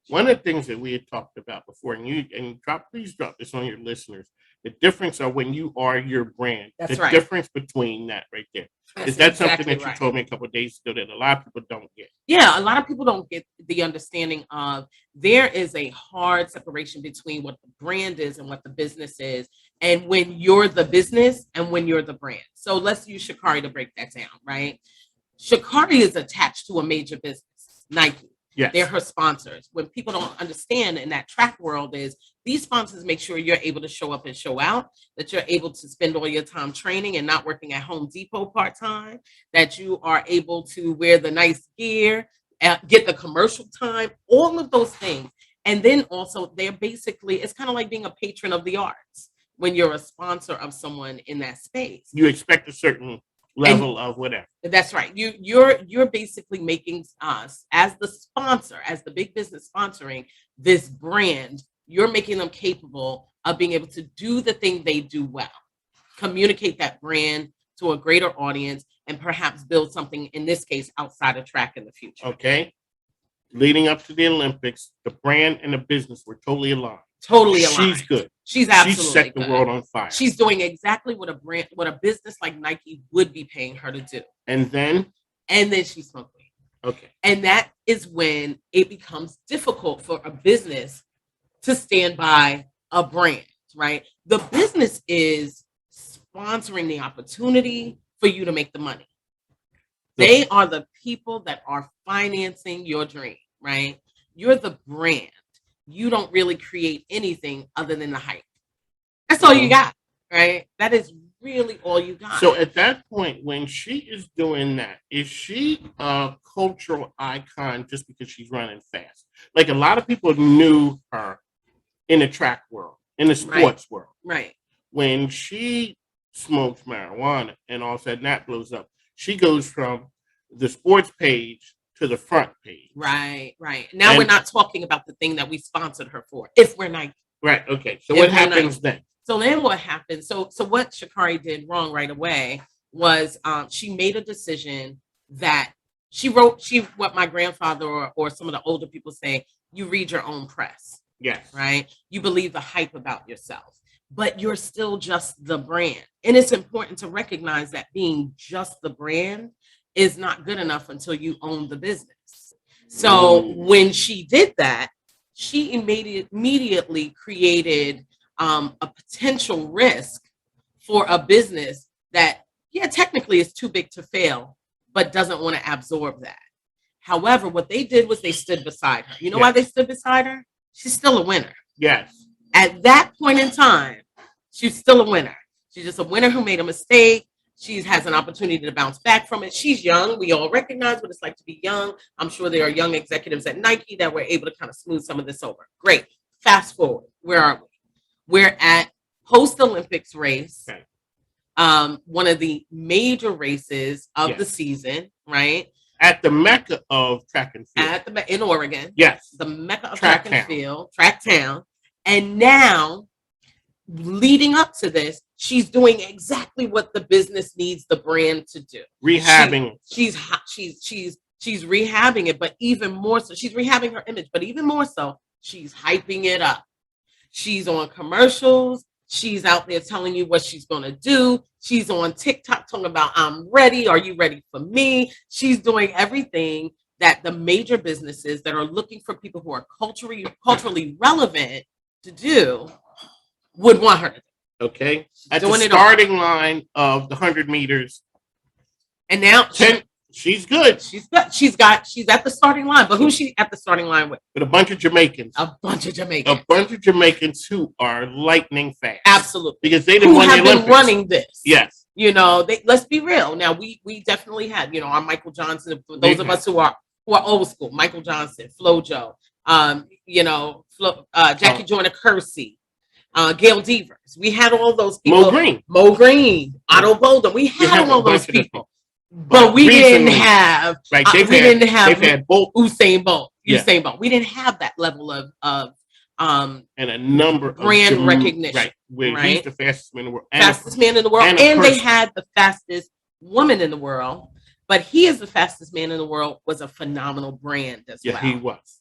one of the things that we had talked about before, please drop this on your listeners. The difference are when you are your brand. That's the right. difference between that right there. That's Is that exactly something that right. you told me a couple of days ago that a lot of people don't get? Yeah, a lot of people don't get the understanding of there is a hard separation between what the brand is and what the business is, and when you're the business and when you're the brand. So let's use Sha'Carri to break that down, right? Sha'Carri is attached to a major business, Nike. Yes. They're her sponsors. When people don't understand in that track world is these sponsors make sure you're able to show up and show out, that you're able to spend all your time training and not working at Home Depot part-time, that you are able to wear the nice gear, get the commercial time, all of those things. And then also they're basically, it's kind of like being a patron of the arts when you're a sponsor of someone in that space. You expect a certain level of whatever. That's right. You're basically making us as the sponsor, as the big business sponsoring this brand, you're making them capable of being able to do the thing they do well, communicate that brand to a greater audience, and perhaps build something, in this case, outside of track in the future. Okay. Leading up to the Olympics, the brand and the business were totally aligned. Totally aligned. She's good. She's absolutely She set the good. world on fire. She's doing exactly what a business like Nike would be paying her to do. And then she smoked weed. Okay. And that is when it becomes difficult for a business to stand by a brand, right? The business is sponsoring the opportunity for you to make the money. They are the people that are financing your dream, right? You're the brand. You don't really create anything other than the hype. That's all you got, right? That is really all you got. So at that point, when she is doing that, is she a cultural icon just because she's running fast? Like a lot of people knew her in the track world, in the sports world. Right. When she smokes marijuana and all of a sudden that blows up, she goes from the sports page to the front page. Right. Now we're not talking about the thing that we sponsored her for. If we're Nike. Right. Okay. So what happens then? So then what happened? So what Sha'Carri did wrong right away was she made a decision that what my grandfather or some of the older people say, you read your own press. Yes. Right. You believe the hype about yourself, but you're still just the brand. And it's important to recognize that being just the brand is not good enough until you own the business. So when she did that, she immediately created a potential risk for a business that, technically is too big to fail, but doesn't want to absorb that. However, what they did was they stood beside her. You know why they stood beside her? She's still a winner. Yes. At that point in time, she's still a winner. She's just a winner who made a mistake. She has an opportunity to bounce back from it. She's young. We all recognize what it's like to be young. I'm sure there are young executives at Nike that were able to kind of smooth some of this over. Great. Fast forward. Where are we? We're at post-Olympics race, one of the major races of the season, right? At the mecca of track and field. In Oregon. Yes. The mecca of track and field, track town. And now, leading up to this, she's doing exactly what the business needs the brand to do. Rehabbing. She's rehabbing it, but even more so, she's rehabbing her image, but even more so, she's hyping it up. She's on commercials. She's out there telling you what she's going to do. She's on TikTok talking about, I'm ready. Are you ready for me? She's doing everything that the major businesses that are looking for people who are culturally relevant to do would want her to do. Okay. At the starting line of the 100 meters. And now she's good. She's at the starting line. But who's she at the starting line with? With a bunch of Jamaicans. A bunch of Jamaicans who are lightning fast. Absolutely. Because they didn't have been running this. Yes. Let's be real. Now we definitely had, our Michael Johnson, for those of us who are old school, Michael Johnson, FloJo, Jackie Joyner-Kersee, Gail Devers. We had all those people. Mo Green, Otto Bolden. We had all those people. But we didn't have Usain Bolt. We didn't have that level of and a number brand of recognition. Right. He's the fastest man in the world. Fastest man in the world. And they had the fastest woman in the world. But he is the fastest man in the world was a phenomenal brand as well. Yeah, he was.